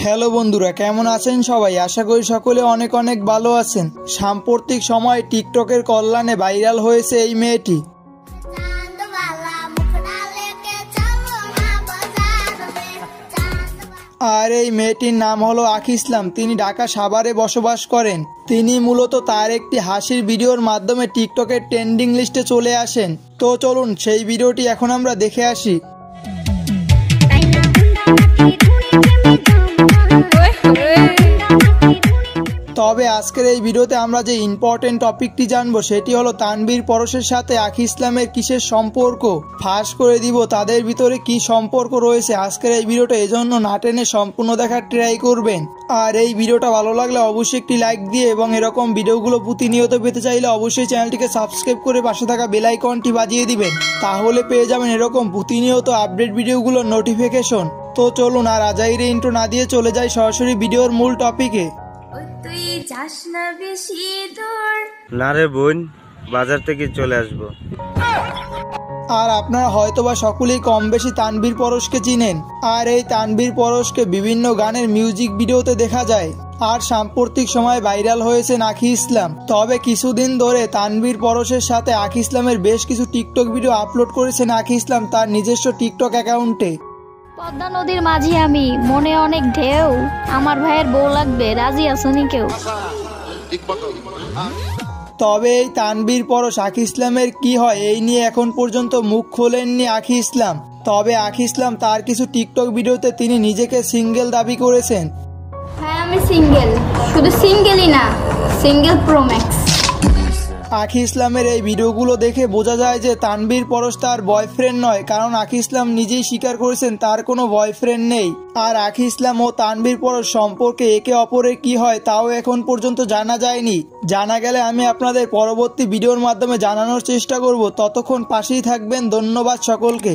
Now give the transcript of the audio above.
Hello বন্ধুরা, কেমন আছেন সবাই? আশা করি সকলে অনেক অনেক ভালো আছেন। সাম্প্রতিক সময়ে টিকটকের কল্যাণে ভাইরাল হয়েছে এই মেয়েটি। আর এই মেয়েটির নাম হলো আখি ইসলাম। তিনি ঢাকা সাভারে বসবাস করেন। তিনি মূলত তার একটি হাসির ভিডিওর মাধ্যমে টিকটকের ট্রেন্ডিং লিস্টে চলে আসেন। তো চলুন সেই ভিডিওটি এখন আমরা দেখে আসি। তবে আজকের এই ভিডিওতে আমরা যে ইম্পর্টেন্ট টপিকটি জানবো সেটি হলো তানভীর পরশের সাথে আখি ইসলামের কিসের সম্পর্ক, ফাঁস করে দিব তাদের ভিতরে কি সম্পর্ক রয়েছে। আজকের এই ভিডিওটা এজন্য না টেনে সম্পূর্ণ দেখার ট্রাই করবেন। আর এই ভিডিওটা ভালো লাগলে অবশ্যই একটি লাইক দিয়ে এবং এরকম ভিডিওগুলো প্রতিনিয়ত পেতে চাইলে অবশ্যই চ্যানেলটিকে সাবস্ক্রাইব করে পাশে থাকা বেল আইকনটি বাজিয়ে দিবেন। তাহলে পেয়ে যাবেন এরকম প্রতিনিয়ত আপডেট ভিডিওগুলোর নোটিফিকেশন। তো চলুন আর আজাইরে ইন্ট্রো না দিয়ে চলে যাই সরাসরি ভিডিওর মূল টপিকে। না রে বোন, বাজার থেকে চলে আসবো। আর আপনারা হয়তোবা সকলেই কম বেশি তানভীর পরশকে চিনেন। আর এই তানভীর পরশকে বিভিন্ন গানের মিউজিক ভিডিওতে দেখা যায়। আর সাম্প্রতিক সময় ভাইরাল হয়েছে আখি ইসলাম। তবে কিছুদিন ধরে তানভীর পরশের সাথে আখি ইসলামের বেশ কিছু টিকটক ভিডিও আপলোড করেছেন আখি ইসলাম তার নিজস্ব টিকটক অ্যাকাউন্টে। পদ্মা নদীর মাঝি আমি, মনে অনেক ঢেউ, আমার ভাইয়ের বউ লাগবে, রাজি আসনি কেউ। তবে এই তানভীর পরশ আখি ইসলামের কি হয় এই নিয়ে এখন পর্যন্ত মুখ খোলেননি আখি ইসলাম। তবে আখি ইসলাম তার কিছু টিকটক ভিডিওতে তিনি নিজেকে সিঙ্গেল দাবি করেছেন। হ্যাঁ, আমি সিঙ্গেল, শুধু সিঙ্গেলই না, সিঙ্গেল প্রো ম্যাক্স। আখি ইসলামের এই ভিডিওগুলো দেখে বোঝা যায় যে তানভীর পরশ তার বয়ফ্রেন্ড নয়, কারণ আখি ইসলাম নিজেই স্বীকার করেছেন তার কোনো বয়ফ্রেন্ড নেই। আর আখি ইসলাম ও তানভীর পরশ সম্পর্কে একে অপরের কি হয় তাও এখন পর্যন্ত জানা যায়নি। জানা গেলে আমি আপনাদের পরবর্তী ভিডিওর মাধ্যমে জানানোর চেষ্টা করব। ততক্ষণ পাশেই থাকবেন। ধন্যবাদ সকলকে।